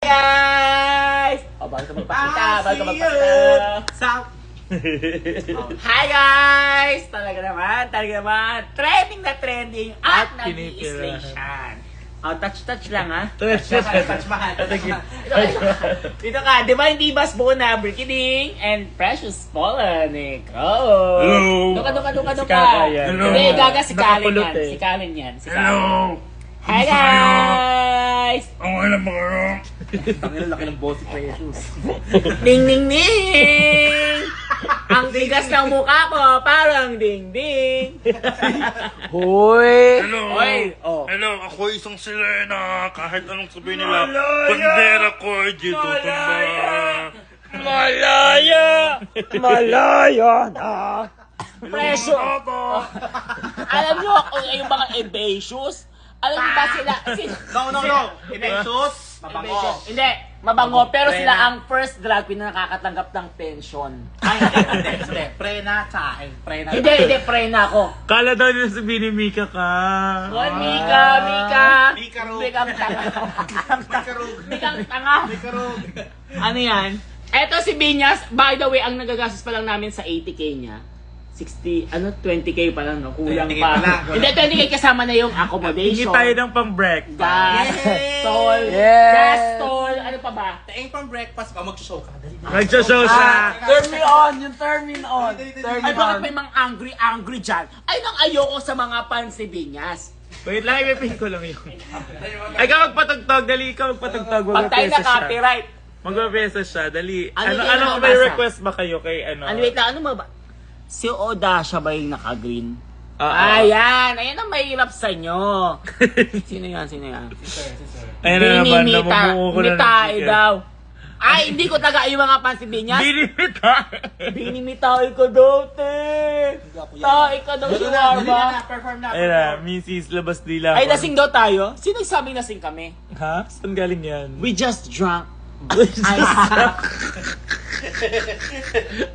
guys! O, bago ka magpakita. Hi guys! Talaga naman. Trending na trending at nag-i-station. O, touch lang ha. Touch mahal. Dito ka, di ba hindi basbo na Brickiding and Precious Polonic? Hello! Duka. Si Kaka yan. Hello! Hindi, gaga si Karen Nakapulot yan. eh. Si Karen yan. Hello! Hi guys! Ang alam mo kayo? Tangina, laki ng boss si Precious. Ding! Ang tigas ng mukha ko, parang ding-ding. Hoy! Hello! Oy, oh. Hello, ako isang sirena. Kahit anong sabihin nila, bandera ko ay dito tumba. Malaya na! Preso. Alam nyo, yung mga evasions, alam nyo ba sila? No. Precious, mabango. Hindi, mabango. Pero Prena. sila ang first drag queen na nakakatanggap ng pension. Ay, hindi. Prena, tsahe. Prena. Hindi, pre na ako. Kala daw nila sabihin ni Mika ka. Oh, Mika. Mikarog. Mikang tanga. Mikarog. Mikang tanga. Mikarog. Ano yan? Eto si Binyas, by the way, ang nagagastos pa lang namin sa 80k niya. 20k pa lang, no? Kulang 20K pa. pa lang. Hindi, 20k kasama na yung Hindi accommodation. tayo ng pang-breakfast. Gas, Yay! toll, Yes! gas, toll, ano pa ba? Taing pang breakfast pa, mag-show ka. Dali na. Nag-show siya. Turn me on! Ay, bakit may mga angry dyan? Ay, nang ayoko sa mga fans ni Binyas. Wait lang, ipipin ko lang yun. Ay, ikaw magpatugtog. Dali, ikaw magpatugtog. Pag tayo na copyright. Magpapesa siya. Dali. Ano Ano, yung may nabasa? request ba kayo kay ano? Wait lang, ano ba? Si Oda siya ba yung naka-green? Ah, Ayan ang mahirap sa inyo. Sino yan? Ayun na naman, Binimita. namumuo ko na ng Mitae ticket. daw. Ay, hindi ko taga yung mga fans ni Binyas. Binimita! Binimitae ko daw, te. Tae ka daw, Suwarba. Perform na. Ayun na, Mrs. Labas Dila. Ay, lasing daw tayo? Sino sabing lasing kami? Ha? Saan galing yan? We just drunk.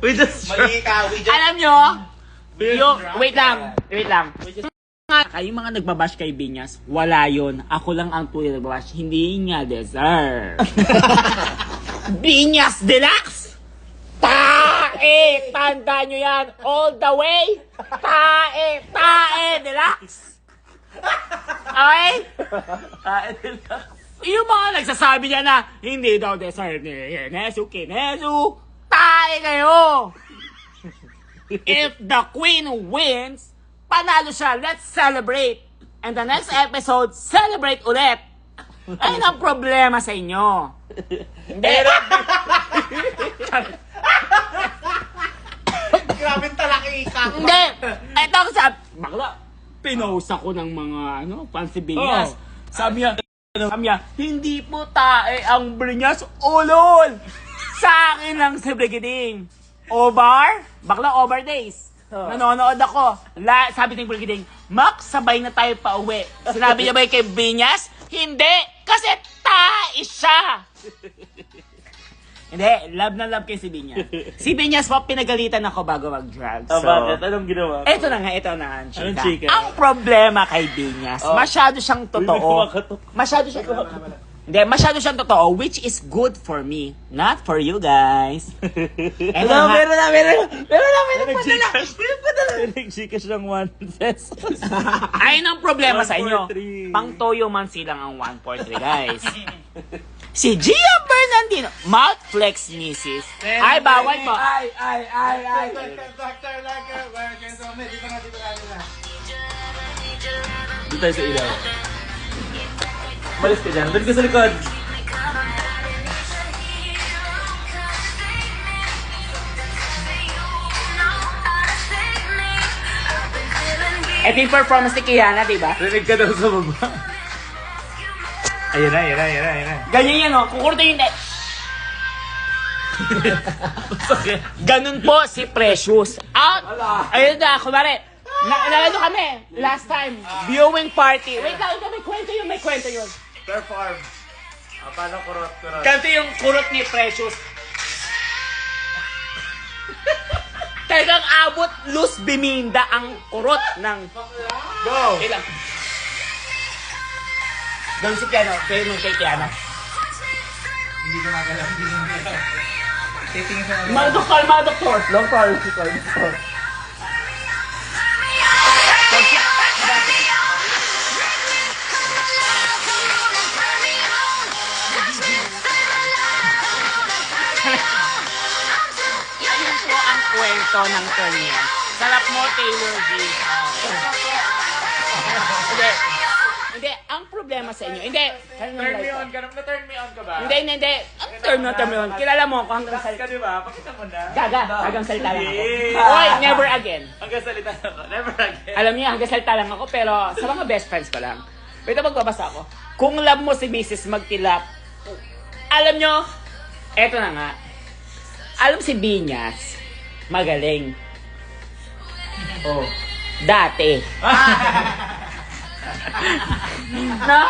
We just Mali ka, we just... Alam nyo, yung, wait lang. Kayong mga nagbabash kay Binyas, wala yon. Ako lang ang tuloy nagbabash. Hindi niya deserve. Binyas Deluxe! Tae! Tanda nyo yan all the way! Tae Deluxe! Okay? Yung mga nagsasabi niya na hindi daw deserve ni Nesu Kinesu, tae kayo! If the queen wins, panalo siya. Let's celebrate. And the next episode, celebrate ulit. Ayun ang problema sa inyo. Hindi. Grabe talakika. Hindi. Ito ako sa... Bakla, pinost ako ng mga fancy Binyas. Sabi niya, hindi po tae ang Binyas. Ulol! Sa akin lang si Brigading. Over? Bakla, over days. Nanonood ako. Sabi ng Brigading, Max, sabay na tayo pa uwi. Sinabi niya ba kay Binyas? Hindi! Kasi tae siya! Hindi, love na love kay si Binyas. Si Binyas po, pinagalitan ako bago mag-drag. So, bakit? Anong ginawa ko? ito na ang chika. Anong chika? Ang problema kay Binyas, masyado siyang totoo. Masyado siyang totoo, which is good for me, not for you guys. Eto na nga. Meron na. Nag-Gcash ng 1 pesos. Ayun ang problema sa inyo. 143. Pang toyo man silang ang 143, guys. Si Gia Bernardino, mouth flex misis. Ay, bawal po. Ay. Dito tayo sa ilaw. Malis ka dyan. Doon ka sa likod. Ito yung performance ni Kiana, diba? Rinig ka daw sa baba. Ayan na. Ganyan yan, oh. Kukurtin yung... Ganun po si Precious. Out! Ayun na, kumari. Nalalo kami. Last time, viewing party. Wait lang, may kwento yun. Perform. Paano kurot? Ganito yung kurot ni Precious. Talagang abot Luz Biminda ang kurot ng... Go! Wait lang. Doon si Kiana. Kaya nung kay Kiana. Hindi ko magalaw. Hindi ko magalaw. Titingin sa Mga doktor, mga doktor. Doktor. Ayun po ang kwento ng kanya. Sarap mo, Taylor V. Hindi, ang problema sa inyo. Hindi, Turn me on ka. Na-turn me on ka ba? Hindi. Ang term na. Kilala mo ako hanggang Ka salita. di ba? Pakita mo na. Gaga, hanggang salita lang ako. Yeah. Oy, never again. Hanggang salita ako. Never again. Alam niyo, hanggang salita lang ako, pero sa mga best friends ko lang. Wait, magbabasa ako. Kung love mo si Mrs. Magtilap, alam niyo, eto na nga. Alam si Binyas, magaling. Oh. Dati. No?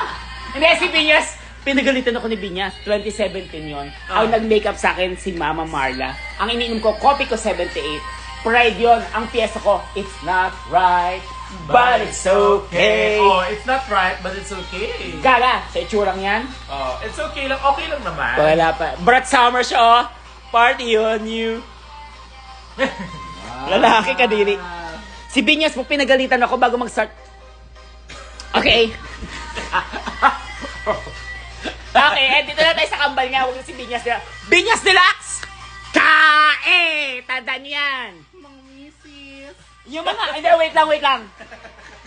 Hindi, si Binyas, pinagalitan ako ni Binyas. 2017 yon. Ang nag-makeup sa akin si Mama Marla. Ang iniinom ko, coffee ko 78. Pride yon. Ang piyesa ko, it's not right, but it's okay. Oh, it's not right, but it's okay. Gaga, sa itsurang yan. Oh, it's okay lang. Okay lang naman. Wala pa. Brad Summer siya, oh. Party on you. Lalaki ka, diri. Si Binyas, mo pinagalitan ako bago mag-start. Okay. Okay, dito na tayo sa kambal niya. Huwag si Binyas nila. Binyas Deluxe! Kae! Tandaan yan. Mga misis. Yung mga, hindi, wait lang.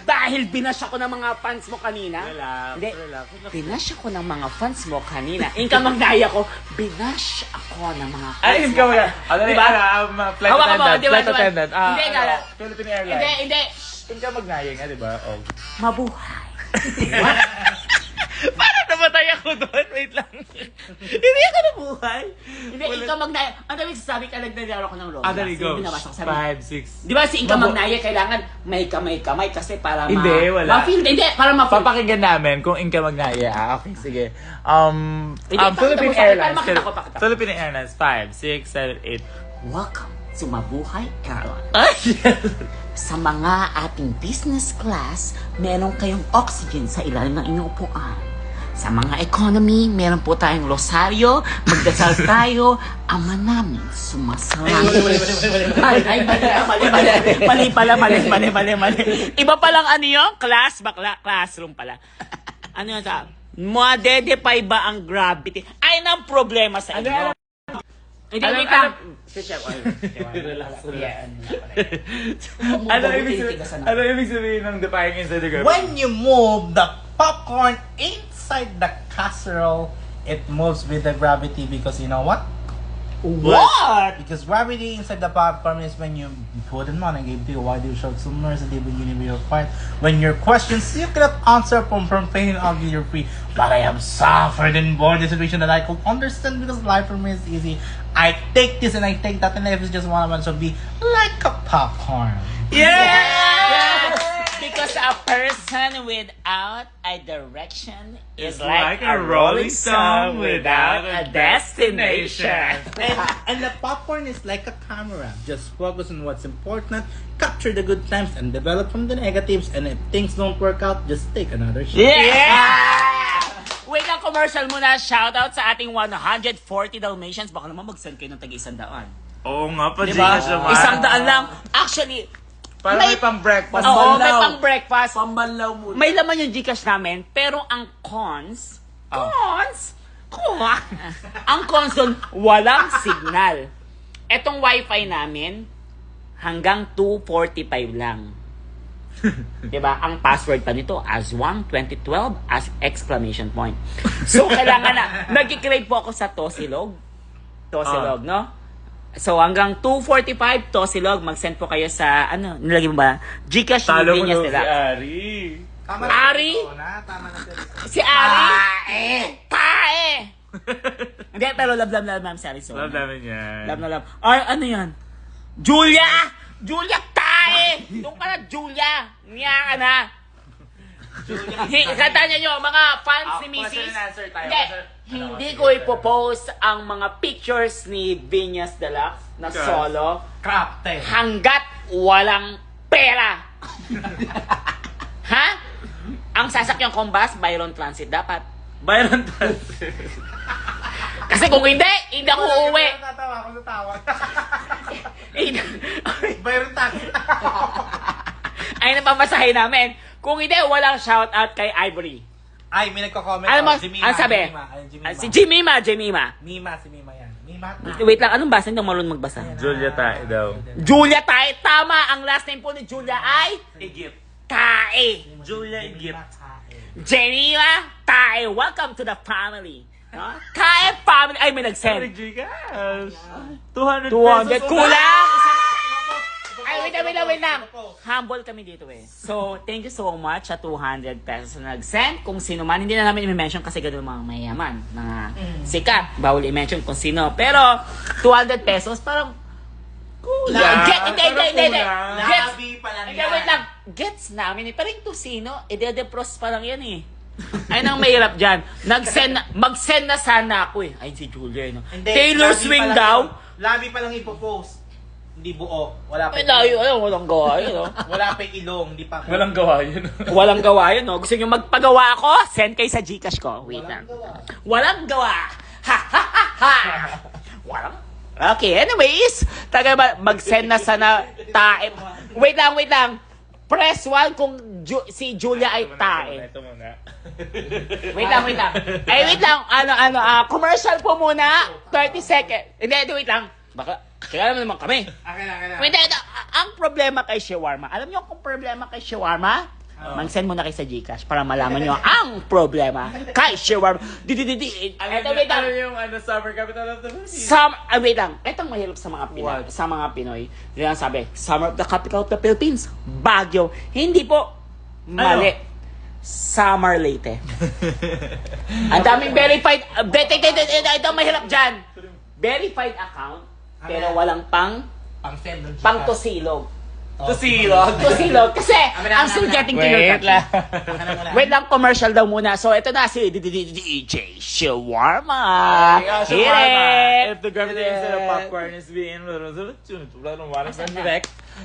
Dahil binash ako ng mga fans mo kanina. Hindi, binash ako ng mga fans mo kanina. Inka magnaya ko, binash ako ng mga fans Ay, mo ikaw yan. kanina. Diba? Flight Hawakan mo, attendant. diba, Flight diba? attendant. Hindi, gala. Philippine Airlines. Hindi. Yung ka magnayang, di ba? Oh. Mabuhay. Parang namatay ako doon. Wait lang. Hindi ako nabuhay. Hindi, Inka magnaya. Ang dami sasabi ka, nagdadaro ko ng Rose. There you go. Binabasa ko sabi. 5, 6. Di ba si Inka magnaya, kailangan may kamay kasi para Hindi, wala. ma-feel. Hindi, para ma-feel. Papakinggan namin kung inka magnaya. Okay, sige. Pakita Philippine mo sa akin, Airlines. para makita ko, pakita. Philippine Airlines. 5, 6, 7, 8. Welcome to Mabuhay Airlines. Ay! Sa mga ating business class, meron kayong oxygen sa ilalim ng inyong upuan. Sa mga economy, meron po tayong rosaryo, magdasal tayo, ama namin, sumasalamat. Mali. Iba palang ano yun? Classroom pala. Ano yun sa? Madedepay ba ang gravity? Ay, ang problema sa inyo. Hindi, wait lang. Ano ibig sabihin ng defying inside the gravity? When you move the popcorn inside the casserole, it moves with the gravity because you know what? What? Because gravity inside the popcorn is when you put it on and give you why do you show submersive when you your part. When your questions you cannot answer from pain and ugly you're free. But I have suffered and borne the situation that I could understand because life for me is easy. I take this and I take that and life is just one should be like a popcorn. Yes! Because a person without a direction is like a rolling stone without a destination. And the popcorn is like a camera. Just focus on what's important, capture the good times, and develop from the negatives. And if things don't work out, just take another shot. Yeah! Wait lang, commercial muna. Shoutout sa ating 140 Dalmatians. Baka naman mag-send kayo ng tag-100. Oo nga pa, Diba? Gcash naman. 100 lang. Actually, Para may pang-breakfast. oo, may pang-breakfast. Pambanlaw muna. May laman yung Gcash namin, pero ang cons, ang cons doon, walang signal. Etong wifi namin, hanggang 245 lang. Diba? Ang password pa nito, Aswang 2012, as exclamation point. So, kailangan na, nag-crave po ako sa Tosilog. Tosilog, no? So, hanggang 245 Tosilog, mag-send po kayo sa, ano, nilagay mo ba? Gcash Talo mo Niñas si nila. Ari. Tama Ari? Tama na sir. Si Ari? Tae! Hindi, pero love ma'am si Arizona. Love namin yan. Love. Ay, ano yan? Julia! Julia Tae! Doon ka na, Julia! Niya ka na. Kata niya nyo, mga fans ni Mrs. question and answer tayo. Hindi ko ipopost ang mga pictures ni Vinyas Deluxe na solo Crap tayo. hanggat walang pera. Ha? Ang sasakyan kong bus, Byron Transit dapat. Byron Transit. Kasi Kasi kung hindi ako uuwi. Tatawa ako sa tawa. Hindi- Byron tax. Ay, napamasahe namin. Kung hindi, walang shoutout kay Ivory. Ay, may nagko-comment. Ano mo? Jimima, Ano sabi? Jimima. Ayun, Jimima. Si Jemima. Mima, si Mima yan. Mima. Wait lang, anong basa? Hindi ako marunong magbasa. Julia tayo daw. Julia Tae. Tama, ang last name po ni Julia ay Egypt. Tae. Julia Egypt. Jemima Tae. Welcome to the family. No? Tae family. Ay, may nag-send. Gcash. 200 200. pesos. Kulang! Ay, wait lang. Humble kami dito eh. So, thank you so much sa 200 pesos na nag-send. Kung sino man, hindi na namin i-mention kasi gano'n mga mayaman, mga sikat. Bawal i-mention kung sino. Pero, 200 pesos, parang, Kulang. Hindi. Gets, Labi pa lang hindi, wait lang. Gets namin eh. Pero yung sino, ide-defrost pa lang yan eh. Ayun ang mahirap dyan. Mag-send na sana ako eh. Ay, si Julia, no? Hindi, Taylor labi pa Swing lang daw. yun. Labi pa lang ipopost. Hindi buo. Wala pa. Ay, layo, walang gawa yun, no? Wala pa ilong. Hindi pa. Walang gawa yun. Walang gawa yun, no? Gusto nyo magpagawa ko? Send kayo sa Gcash ko. Wait lang. Walang gawa. Ha, ha, ha, ha. Walang. Okay, anyways. Taga ba, mag-send na sana tae. Wait lang. Press 1 kung si Julia ay tae. Ito muna. Wait lang. Ay, wait lang. Commercial po muna. 30 seconds. Hindi, wait lang. Baka, kaya naman kami. Akin na. Wait, ang problema kay Shawarma. Alam niyo kung problema kay Shawarma? Mag-send muna kayo sa Gcash para malaman niyo ang problema kay Shawarma. Eto, wait lang. Ano yung summer capital of the Philippines? Wait lang. Itong mahirap sa mga Pinoy. Sa mga Pinoy. Yan sabi, summer of the capital of the Philippines. Baguio. Hindi po. Mali. Summer Leyte. Ang daming verified. Ito mahirap dyan. Verified account. Pero walang pang tusilog. Tusilog. Kasi, I'm still getting to your Wait lang. Wait lang, commercial daw muna. So, ito na si DJ Shawarma. Hit it! If the gravity instead of popcorn is being direct.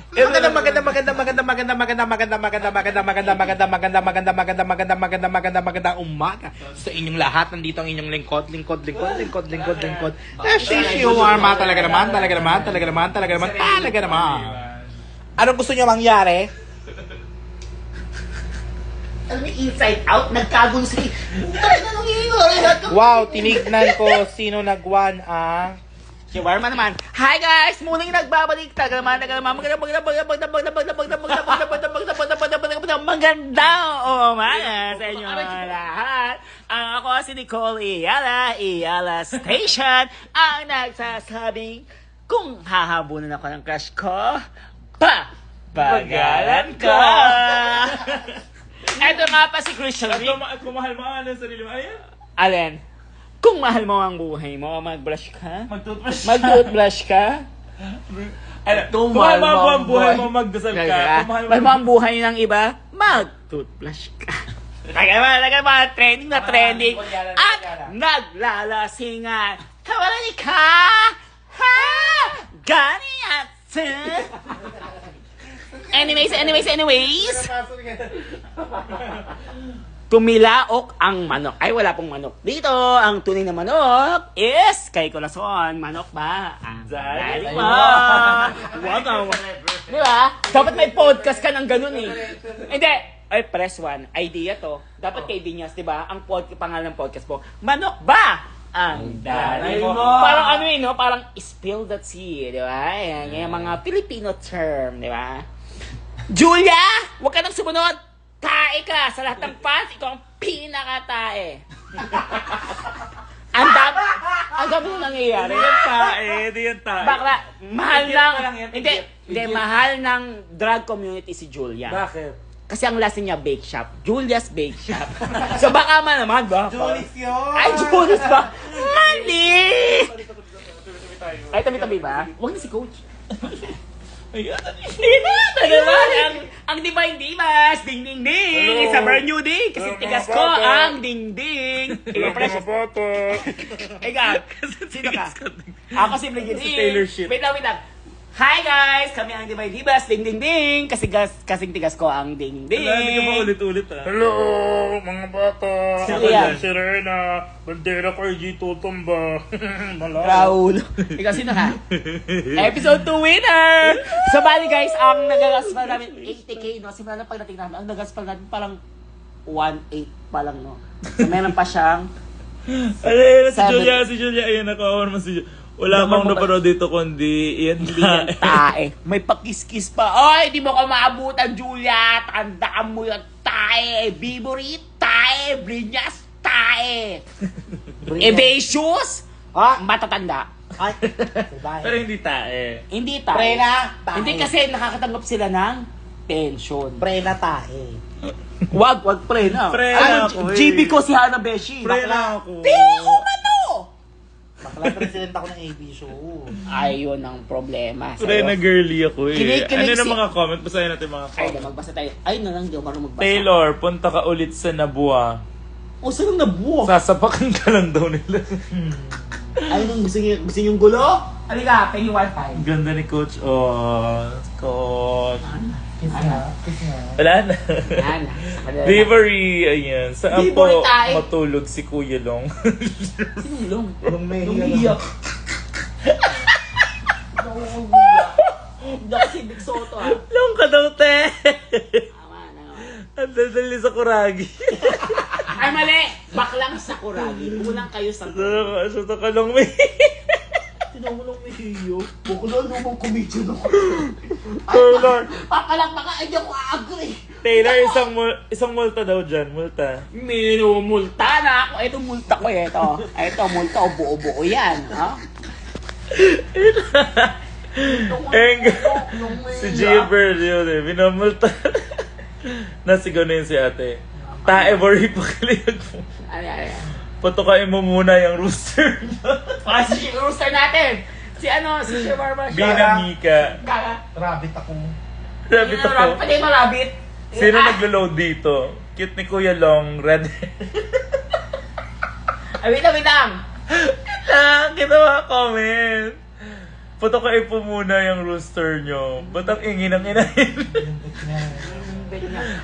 Magandang umaga sa inyong lahat. Nandito ang inyong lingkod. Shawarma talaga naman. Anong gusto niyo mangyari? Alam mo, inside out, nagkagulo sa Wow, tinignan ko sino nagwan ang Shawarma naman. Hi guys! Muling nagbabalik. Magandang umaga sa inyo lahat. Ako si Nicole Iyala Station, ang nagsasabing kung hahabunan ako ng crush ko, pagalan ko. Ito nga pa si Christian Rick. Kung mahal mo ang sarili mo, ayan. Alin? Kung mahal mo ang buhay mo, mag-brush ka? Mag-toothbrush. Mag-toothbrush ka? Kung mahal mo ang buhay mo, magdasal ka. Kung Mahal mo ang buhay ng iba, mag-toothbrush ka. Taga ba, trending na trending. At naglalasingan. Kawalani ka! Ha! Gani at Anyways. Tumilaok ang manok. Ay, wala pong manok. Dito, ang tunay na manok is kay Corazon. Manok ba? Dali mo. Wow. Di ba? Dapat may podcast ka ng ganun eh. Hindi. Ay, press 1. Idea to. Dapat kay Dinyas, di ba? Ang pangalan ng podcast po. Manok ba? Ang dali mo. Parang ano no? Parang spill the tea, di ba? Yan, yung mga Filipino term, di ba? Julia! Huwag ka nang sumunod! Tae ka! Sa lahat ng fans, ikaw ang pinaka-tae. Ang dami nang nangyayari. Di yan tae. Bakla, mahal Idiot ng... pa lang yan, Hindi, idiot. mahal ng drag community si Julia. Bakit? Kasi ang last niya, bake shop. Julia's Bake Shop. So baka man naman ba? Julis yun! Ay, Julius ba? Mali! Ay, tabi-tabi ba? Huwag na si Coach. Diba? Ang Divine Divas, ding ding ding. Hello. It's a brand new day. Kasi Hello, tigas mga ko bata. ang ding ding. Ikaw, precious. Ikaw, sino ka? Ako si Brigid. Si Taylor Swift. Wait lang. Hi guys! Kami ang Dibay Divas, ding ding ding! Kasing tigas ko ang ding ding! Wala, hindi ka pa ulit-ulit ah. Hello, mga bata. Sino Ako yan? yan, si Rena. Bandera ko, G. Tutumba. Malayo. Raul. Ikaw sino ka? Episode 2 winner! So bali guys, ang nagagaspan namin 80k no? Simula na pagdating namin, ang nagagaspan namin parang 1.8 pa lang no? So meron pa siyang Ano, Seven. si Julia, ayan, nakawan mo si Julia. Wala akong napanood dito kundi iyan hindi yan tae. May pakis-kis pa. Oy, di mo ka maabutan, Julia. Tandaan mo yung tae. Biburit, tae. Brinyas, tae. Evasius, matatanda. Ay, bye. Pero hindi tae. Hindi tae. Prena, tae. Hindi kasi nakakatanggap sila ng pension. Prena tae. Wag prena. Prena Ano, ako eh. GB ko si Hana Beshi. Pre na ako. Piho man o! Bakla president ako ng AB show. Ayun ang problema. Pre na girly ako eh. Kinikilig Ano na si- mga comment? Basahin natin mga Ay, comment. magbasa tayo. Ay, na lang, di ako marunong magbasa. Taylor, punta ka ulit sa Nabua. O, saan ang nabuo? Sasapakan ka lang daw nila. Ay, nung gusto niyong gulo? Halika, pengi 1.5. Ganda ni Coach. Oh, Coach. Kiss nga. Kiss nga. Wala na. Yan. Delivery, ayan. Saan po Delivery tayo. matulog si Kuya Long? Sinong long? Nung may Nung iyak. Nung iyak. Hindi ako si Big Soto ah. Long ka daw, te! Tama na. Ang dadali sa kuragi. Ay, mali! Baklang Sakuragi. Kulang kayo sa Sa takalong may... tinawalong may hiyo. Bukulo lumang kumidyo ako. Taylor, Papalang baka hindi ako agree. Taylor, isang multa daw dyan. Multa. Minumulta na ako. Ito multa ko eh. Ito multa o buo-buo yan. Ha? Si Gilbert yun eh. Binamulta. Nasigaw na yun si ate. Tae, bori pa kaliyag mo. Ay. Patukain mo muna yung rooster. Si rooster natin. Si Shawarma siya. Binamika. Kaka. rabbit ako. Rabbit ako. Pwede marabit. Sino naglo-load dito? Cute ni Kuya Long, red. Ay, wait lang. Kita mga comment. Patukain po muna yung rooster nyo. Ba't ang ingi ng inahin?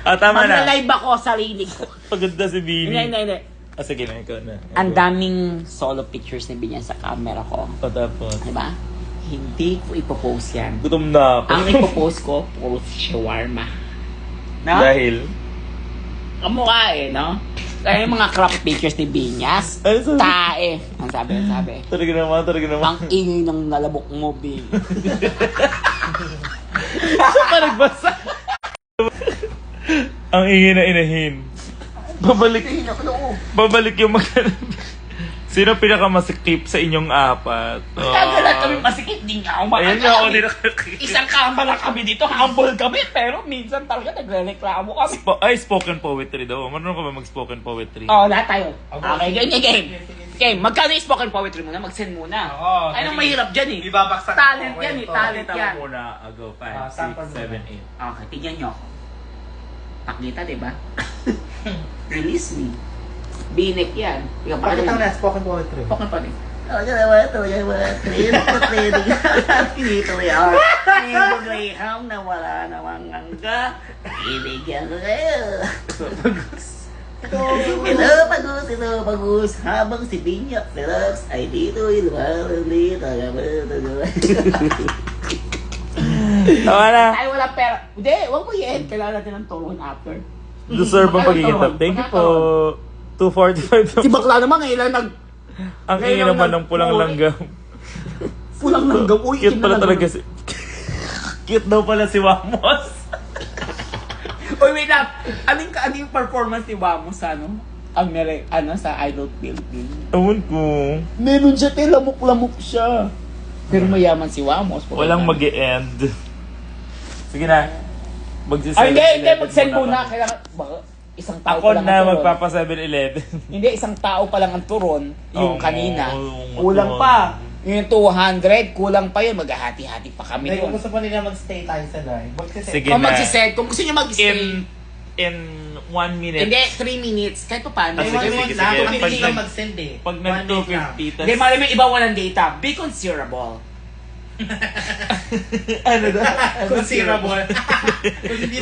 Tama na. Magla-live ako sarili ko. Paganda si Bini. Hindi. Sige na, ikaw na. Ang daming solo pictures ni Binyan sa camera ko. O tapos. Diba? Hindi ko ipopost yan. Gutom na ako. Ang ipopost ko, post shawarma. No? Dahil? Kamukha eh, no? Kaya yung mga crop pictures ni Binyas, Ano sabi? tae. Ang sabi. Talaga naman. Ang ingay ng nalabok mo, Bing. Siya pa nagbasa. Ang ingay na inahin. Babalik yung magkano. Sino pinakamasikip sa inyong apat? Kagalat kami masikip, di nga ako Ayan nga ako din nakakita. Isang kama lang kami dito, humble kami, pero minsan talaga nagre-reklamo kami. Spoken poetry daw. Marunong ka ba mag-spoken poetry? Oo, lahat tayo. Okay, game. Magkano yung spoken poetry muna? Mag-send muna. Oo, Anong mahirap dyan eh? Ibabaksak Talent ko yan eh, kwento. talent Tama yan. muna. Go. 5, sample 6, 7, 8. Okay, tignan nyo. Pakita, diba? Release me. Binek yan. Ikaw pa Pakita mo na spoken poetry. Spoken poetry. Oh, yan naman ito. Pinito yan. Pinito na wala namang hangga. Ibigyan ko kayo. Ito, pagus. Habang si Binyak Relax ay dito, ilwalang dito. Tama na. Ay, wala pera. Hindi, wag mo yan. Kailangan natin ng turon after. Deserve ang pag-iitap. Thank you po. 245. Si bakla naman ngayon lang Ang ingay naman ng pulang langgam. pulang langgam. Uy, Cute pala talaga si... Cute daw pala si Wamos. Uy, wait up. Ano yung performance ni Wamos sa sa Idol Philippines? Ewan ko. Meron siya, lamok-lamok siya. Pero mayaman si Wamos. Walang mag-e-end. Sige na. Ay, hindi. Mag-send muna. Kailangan, isang tao Ako pa lang na ang turon. magpapa 7-Eleven. Hindi, isang tao pa lang ang turon. Yung Oo, kanina. oo, Kulang oo. pa. Yung 200, kulang pa yun. Maghahati-hati pa kami Kung doon. gusto pa nila mag-stay tayo sa live, mag-stay. Sige Kung na. magsisend, kung gusto nyo mag-stay, In 1 minute. hindi, 3 minutes. Kahit pa paano. Ah, sige, May 1 minute sige, lang. sige. Kung hindi Pag ka nag- mag-send eh. Pag 1 minute lang. nag-250, Hindi, malamang iba walang data. Be considerable. Ano daw? Considerable. Hindi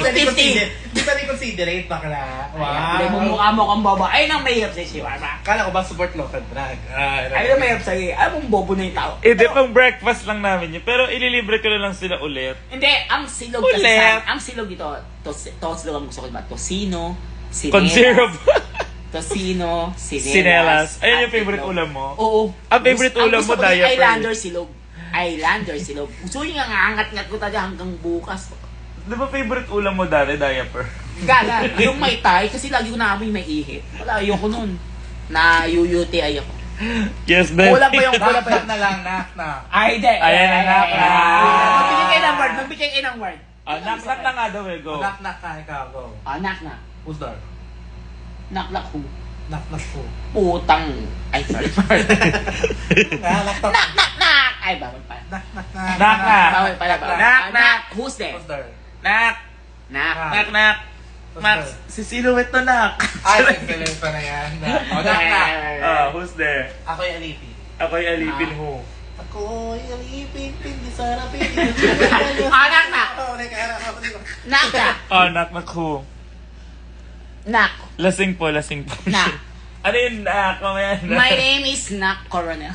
pa considerate bakla. Wow. Mumukha mo kang baba. Ay, nang mahirap sa'yo si Warma. Kala ko ba support local drag? Ay, nang mahirap sa'yo. Ay, mong bobo na yung tao. Hindi, pang breakfast lang namin yun. Pero ililibre ko na lang sila ulit. Hindi, ang silog Ulit. kasi ang silog dito, silog ang gusto ko diba? Tosino, sinelas. Considerable. Tosino, Sinelas. Ayun yung at favorite itlog. ulam mo? Oo. Ang favorite ulam mo, gusto ko yung diaper. Islander silog. Islander silog. Gusto yung angat-ngat ko talaga hanggang bukas. Di ba favorite ulam mo dati, diaper? Gala, yung may tay, kasi lagi ko naamoy may ihit. Wala, ayoko nun. Na-UUTI ako. Yes, then. Kulang pa yung Knock na lang, knock na. Ay, di. Ayan na, knock na. Magbigay kayo ng word, magbigay kayo ng word. Knock na nga daw eh, go. Knock ka, ikaw, go. Knock na. Who's there? Knock who? Knock ko. Putang. Ay, sorry. Knock. Knock. Ay, bawal pa. Knock. Knock na. Bawal pala. Knock. Who's there? Who's there? Knock. Knock. Knock. Max, si Silhouette to knock. Ay, nagsalim pa na yan. Knock. Who's there? Ako yung alipin. Ako'y alipin ho. Ako'y alipin, pindi sarapin. Knock na. Knock na. Knock ho. Knock. Lasing po. Knock. Ano yun, knock? Mamaya na. My name is Knock Coronel.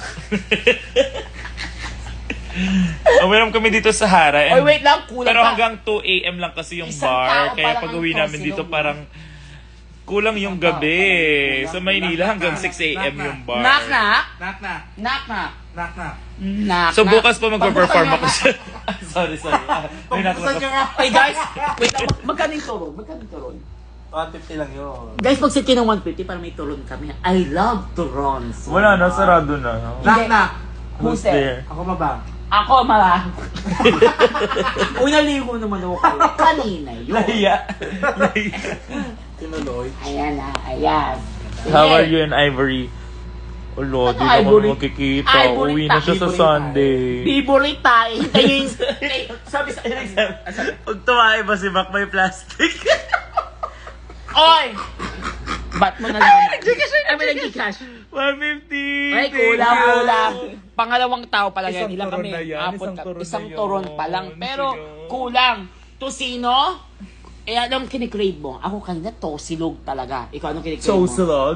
Umiram kami dito sa Hara. Oy, wait lang. Kulang Pero pa. hanggang 2 a.m. lang kasi yung Isang tao bar. pa Kaya lang pag ang uwi namin silog dito mo. parang kulang yung gabi. Sa Maynila hanggang 6 a.m. yung bar. Knock na. Knock. Knock. So bukas pa magpa-perform ako sa... sorry. May knock. Hey guys, wait lang. Magkano yung turon? 150 lang yun. Guys, mag-set kayo ng 150 para may turon kami. I love turons. Wala na, sarado na. Knock. Who's there? Ako ba? Ako, mara. Unaligo naman ako kayo. Kanina yun. Lahiya. Tinuloy. Ayan na, ayan. How are you in Ivory? Ulo, Ano, di na kami Ivory? magkikita. Ivory Uwi na siya sa Ivory Sunday. Favorite tayo. Hintayin. Sabi sa... Pag tumae ba si Mac may plastic? Oy! Ba't mo na lang? Ay, may nag-cash. 150! Ay, kulang. Pangalawang tao pa lang yan. Isang Ilang turon kami? na yan, Apat isang turon na isang yun. turon pa lang. Pero, Sige. kulang. Tosino? Eh, anong kinikrave mo? Ako kanina, tosilog talaga. Ikaw, anong kinikrave mo? Tosilog?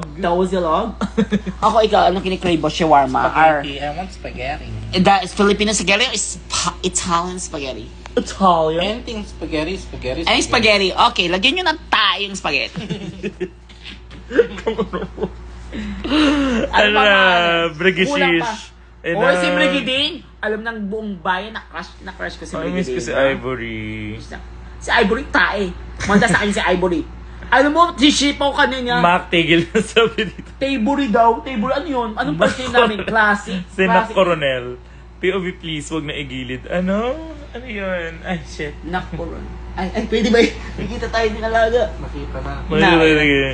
Ako, ikaw, anong kinikrave mo? Shawarma? Spaghetti. I want spaghetti. That is Filipino spaghetti or is Italian spaghetti? Italian? Anything spaghetti. Ay, spaghetti. Okay, lagyan nyo ng tayo yung spaghetti. Ano ba, na, Kulang Brigishish. pa. O, si Brigiding. Alam ng buong bayan na crush ko si I Brigiding. miss ko si Ivory. Si Ivory tae. Manda sa akin si Ivory. Alam mo, si ako kanina. Mac, tigil na sabi dito. Tabory daw. Tabory, ano yun? Anong first name namin? Classic. Si Mac Classic. Coronel. POV please, wag na igilid. Ano? Ano yun? Ay, shit. Nak Coron. Ay, pwede ba yun? Nakita tayo din alaga. Makita na.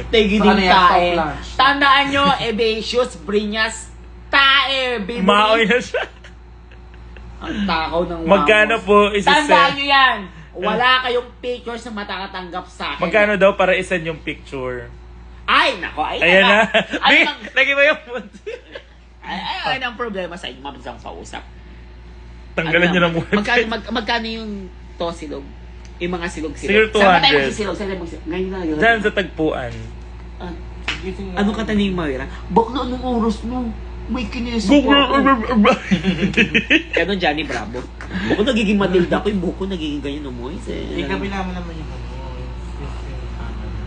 Tegi Saan din yan? tae. Top lunch. Tandaan nyo, Ebasius, Brinyas, tae, baby. Maoy na siya. Ang takaw ng wamos. Magkano po Tandaan isa-send? nyo yan. Wala kayong pictures na matakatanggap sa akin. Magkano daw para isan yung picture? Ay, nako. Ay, Ayan na. Ay, Lagi ba yung ay, ang problema sa inyo, mabisang pausap. Tanggalan nyo ng Magkano yung tosilog? Yung mga silog-silog. Siguro 200. Saan ba tayo magsisilog? Saan tayo magsisilog? Ngayon na. Diyan sa tagpuan. Anong kata ni Mayra? Bakla, anong oras mo? May kineso pa ako. Kaya nun, Johnny Bravo. Buko nagiging Matilda ko, yung buko nagiging ganyan umoy. Ikabila mo naman yung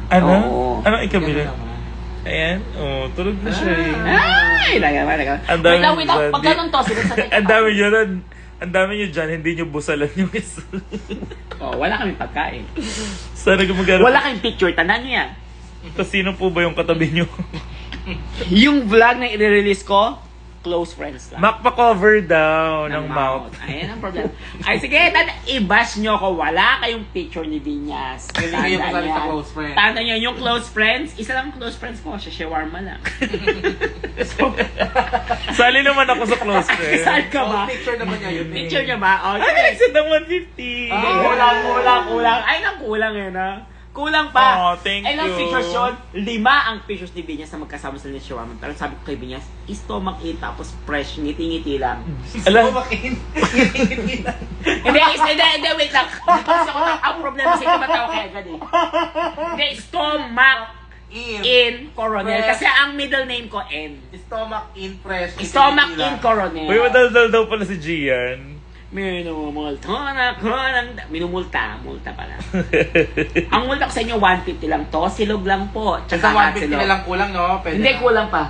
Ano? Oo. Ano ikabila? Ayan. Oh, tulog na siya eh. Ay, laga. Ang dami Wait lang. dyan. Pagka nung tosilog sa tayo. Ang dami nyo ron. Ang dami nyo dyan, hindi nyo busalan yung isa. Oh, wala kaming pagkain. Sana gumagano. Wala kaming picture, tandaan nyo yan. Tapos sino po ba yung katabi nyo? Yung vlog na i-release ko, close friends lang. Makpa-cover daw ng mouth. Ayan ang problem. Ay, sige, i-bash nyo ko. Wala kayong picture ni Vinyas. Hindi kayo kasali sa close friends. Tanda nyo, yung close friends, isa lang close friends ko, siya shawarma lang. Sali naman ako sa close friend. Saan ka ba? Picture naman niya yun. Picture niya ba? Ay, Okay. nag-set ng 150. Kulang. Ay, nang kulang yun, ha? Kulang pa. Oh, thank Ilang you. pictures yun? 5 ang pictures ni Binyas na magkasama sila ni Shawarma. Pero sabi ko kay Binyas, stomach in, tapos fresh, ngiti-ngiti lang. Alam, Hindi, wait lang. Kasi ako ang problema sa ito kaya agad eh. Hindi, stomach in Coronel. Fresh. Kasi ang middle name ko, N. Stomach in fresh. Stomach in Coronel. uy, madaldal daw pala si Gian. Minumulta multa pala. Ang multa ko sa inyo, 150 lang to. Silog lang po. Tsaka Tsaka 150 silog. na lang kulang, no? Pwede Hindi, na. kulang pa.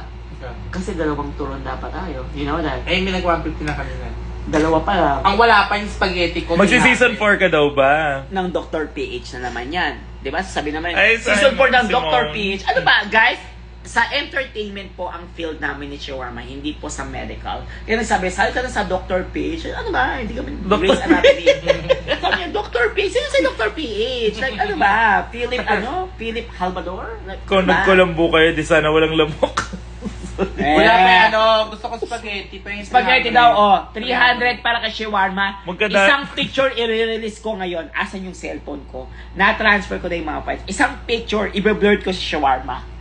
Kasi 2 turon dapat tayo. You know that? Eh, may nag-150 na kami na. 2 pa lang. Ang wala pa yung spaghetti ko. Magsi-season 4 ka daw ba? Ng Dr. PH na naman yan. Di ba? Sabi naman, Ay, season 4 ng Simone. Dr. PH. Ano ba, guys? Sa entertainment po ang field namin ni Shawarma, hindi po sa medical. Kaya nagsabi, sali ka na sa Dr. PH. Ano ba? Hindi kami Grey's Anatomy. Sabi niya, Dr. PH? Sino si Dr. PH? Like, ano ba? Philip Halbador? Like, Kung ano ba? nagkulambo kayo, di sana walang lamok. Wala pa yung ano, gusto ko spaghetti pa yung Spaghetti daw, oh. 300 para kay Shawarma. Magkada- Isang picture i-release ko ngayon. Asan yung cellphone ko? Na-transfer ko na yung mga files. Isang picture, i-blur ko si Shawarma.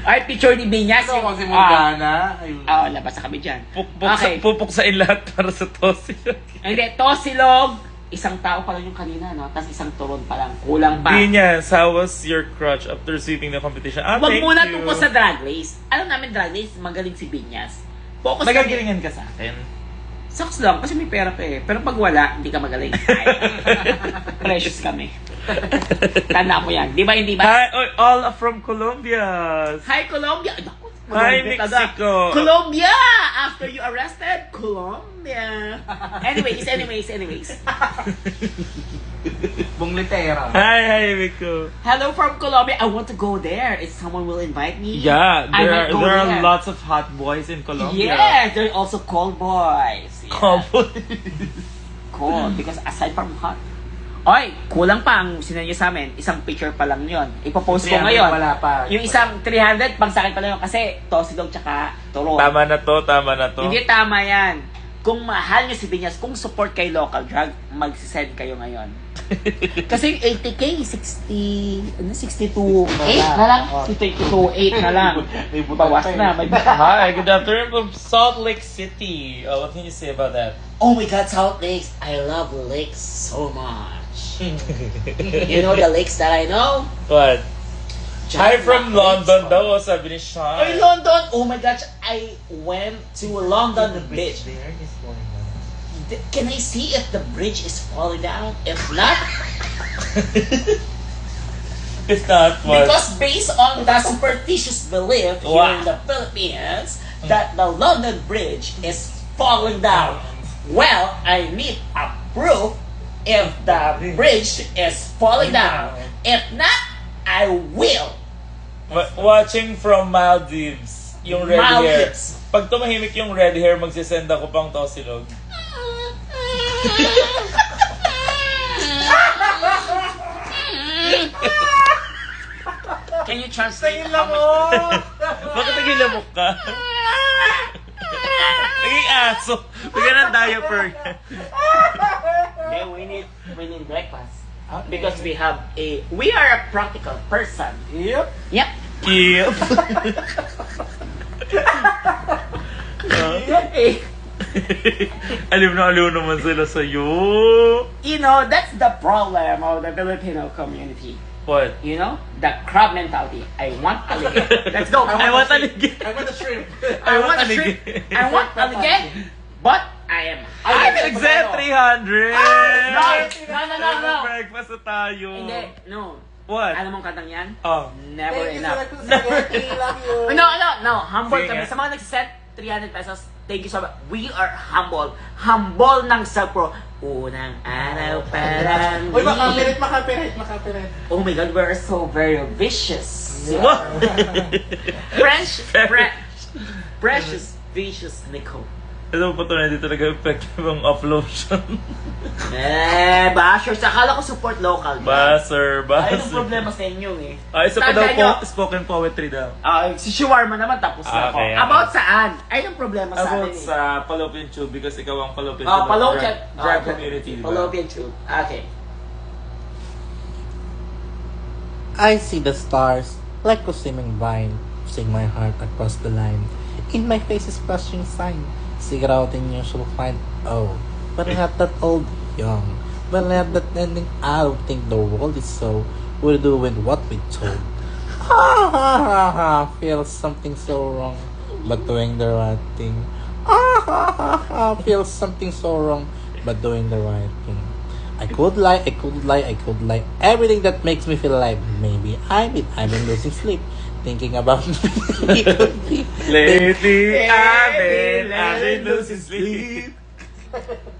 Ay, picture ni Binyas. Ito kasi Morgana. Ayun. Labas na kami dyan. Pupuksain Okay. lahat para sa tosi. Hindi, tosilog. Isang tao pa lang yung kanina, no? Tapos isang turon pa lang. Kulang pa. Binyas, how was your crutch after sweeping the competition? Huwag Thank muna you. tungkol sa drag race. Alam namin drag race, magaling si Binyas. Focus kami. Nagagalingan ka sa akin. Sucks lang, kasi may pera pa eh. Pero pag wala, hindi ka magaling. Ay, precious kami. Tanda mo yan. Di ba, hindi ba? Hi, oy, all from Colombia. Hi, Colombia! Ay, naku, Hi, Colombia talaga. Mexico. Colombia! After you arrested, Colombia. Anyways. Bunglitera. Hi, Miko. Hello from Colombia. I want to go there. If someone will invite me. Yeah, I might go there there. are lots of hot boys in Colombia. Yes, there are also cold boys. Yeah. Couple. Cold. Because aside from hot, oy, kulang pa ang sinanyo sa amin. Isang picture pa lang yun. Ipopost ko 300 ngayon. wala pa. Yung isang 300, pang sa akin pa lang yun. Kasi tosilog tsaka turo. Tama na to. Hindi tama yan. Kung mahal nyo si Binyas, kung support kay local drug, magsisend kayo ngayon. Kasi yung 80k, 62, 8 na lang. 62, 8 na lang. Bawas na. May Hi, good afternoon from Salt Lake City. What can you say about that? Oh my God, Salt Lakes. I love lakes so much. You know the lakes that I know? What? Hi from Lakes. London daw, sabi ni Sean. Ay, London! Oh my gosh, I went to London Bridge. There is going on. Can I see if the bridge is falling down? If not, It's not what? because based on the superstitious belief here Wow. in the Philippines that the London Bridge is falling down. Well, I need a proof if the bridge is falling down. If not, I will. Watching from Maldives, yung red Maldives. hair. Pag tumahimik yung red hair, magsisend ako pang tosilog. Can you translate? Tingin lang mo! Bakit nagilamok ka? Naging aso. Bigyan ng diaper. Yeah, we need breakfast. Because we are a practical person. Yep. Yep. Cute. Alim na aliw naman sila sa'yo. You know, that's the problem of the Filipino community. What? You know, the crab mentality. I want alligator. Let's go. I want alligator. I want a shrimp. I want a shrimp. I want alligator. But I am I'm hungry. exact 300! No. Breakfast na tayo. Hindi, no. What? Alam mong kantang yan? Oh. Never Thank you enough. so much, spaghetti. Love you. No. Humble Sige kami. nga. Sa mga nagsiset, 300 pesos. Thank you so much. We are humble. Humble ng self-pro. Unang araw pa lang. Uy, makapirit. Oh my God, we are so very vicious. What? Precious, vicious Nicole. Alam mo pa ito na hindi talaga effective ang uplotion. Bashers. Akala ko support local. Baser. Ay, yung problema sa inyo eh. Isa pa daw Tandaan nyo, spoken poetry daw. si Shawarma naman tapos na ako. Okay. About saan? Ay, yung problema sa About amin eh. sa Fallopian Tube because ikaw ang Fallopian Oh, Tube. Fallopian. Drag community, diba? Fallopian tube. Okay. I see the stars like a swimming vine, pushing my heart across the line. In my face is flashing sign. Seek it out and you shall find. Oh, but not that old, young. But not that ending. I don't think the world is so. We're doing what we told. Ha ha ha ha. Feels something so wrong, but doing the right thing. Ha ha ha ha. Feels something so wrong, but doing the right thing. I could lie, I could lie, I could lie. Everything that makes me feel alive. Maybe I've been losing sleep, thinking about me. Lately, I've been losing sleep.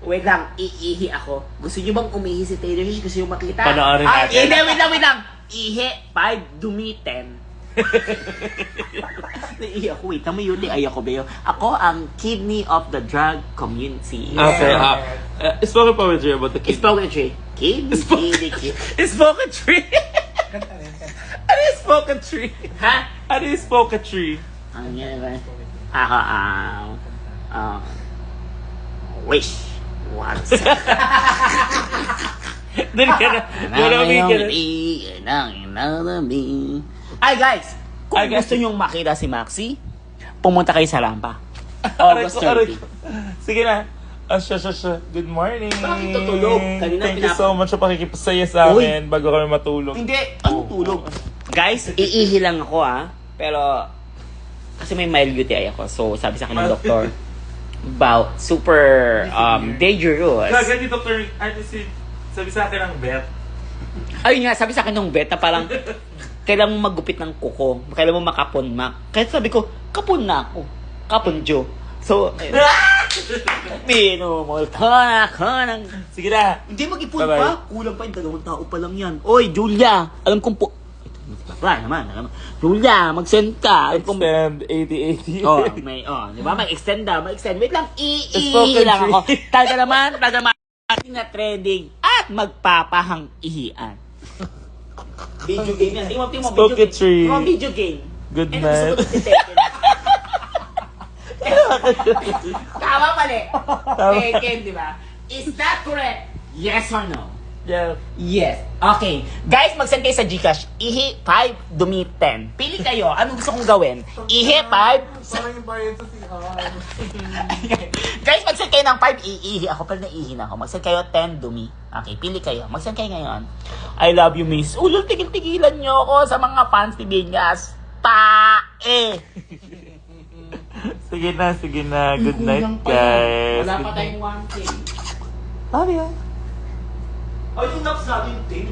Wait lang, iihi ako. Gusto niyo bang umihi si Taylor Swift? Gusto niyo makita? Panoorin natin. Hindi, wait lang. Ihi, 5, dumi, 10. Naihi ako, wait. Tama yun, ay ako ba yun? Ako ang kidney of the drug community. Okay, spoken poetry about the It's kid. poetry. Kidney, kidney. It's poetry. Ano is poetry? Ha? Ano is poetry? Ang yan ba? Wish. Once. Dali ka na. Ay guys, kung Ay, guys. gusto nyong makita si Maxi, pumunta kayo sa Lampa. Aray August ko, aray 30. ko. Sige na. Siya. Good morning. Bakit tutulog? Kanina Thank you so much sa pakikipasaya sa Uy. amin bago kami matulog. Hindi, ano tulog? Guys, iihi lang ako pero kasi may mild UTI ako. So sabi sa akin ng doktor, about super dangerous. Gaga ni Dr. Sabi sa akin ng vet. Ayun nga, sabi sa akin ng vet na parang kailangan mo maggupit ng kuko. Kailangan mo makapunmak. Kaya sabi ko, kapun na ako. Kapunjo. So, pinumulto na ako ng... Sige na. Hindi mag-ipon Bye-bye. pa. Kulang pa yung 2 tao pa lang yan. Oy, Julia! Alam kong po... Wala naman. Julia, mag-send ka. Alam kong... Extend 80-80. Di ba? Mag-extend na. Mag-extend. Wait lang, Spoken lang ako. tree. Talaga naman na trending at magpapahang ihian. Video game yan. Tingnan mo, Spoken video game. tree. Tingnan mo, video game. Good Eh, night. gusto ko si Tekken. Tama mali. Tekken, di ba? Is that correct? Yes or no? Yeah. Yes. Okay. Guys, mag-send kayo sa Gcash. Ihi 5, dumi 10. Pili kayo. Anong gusto kong gawin? Ihi 5. Parang yung bayan sa CR. Guys, mag-send kayo ng 5. Iihi ako. Pero naihi na ako. Mag-send kayo 10, dumi. Okay, pili kayo. Mag-send kayo ngayon. I love you, miss. Ulol, tigil-tigilan nyo ako sa mga fans ni Binyas. Tae! Sige na. Good night, guys. Wala pa tayong 1K. Love you. Oh, yung naps natin yung tail.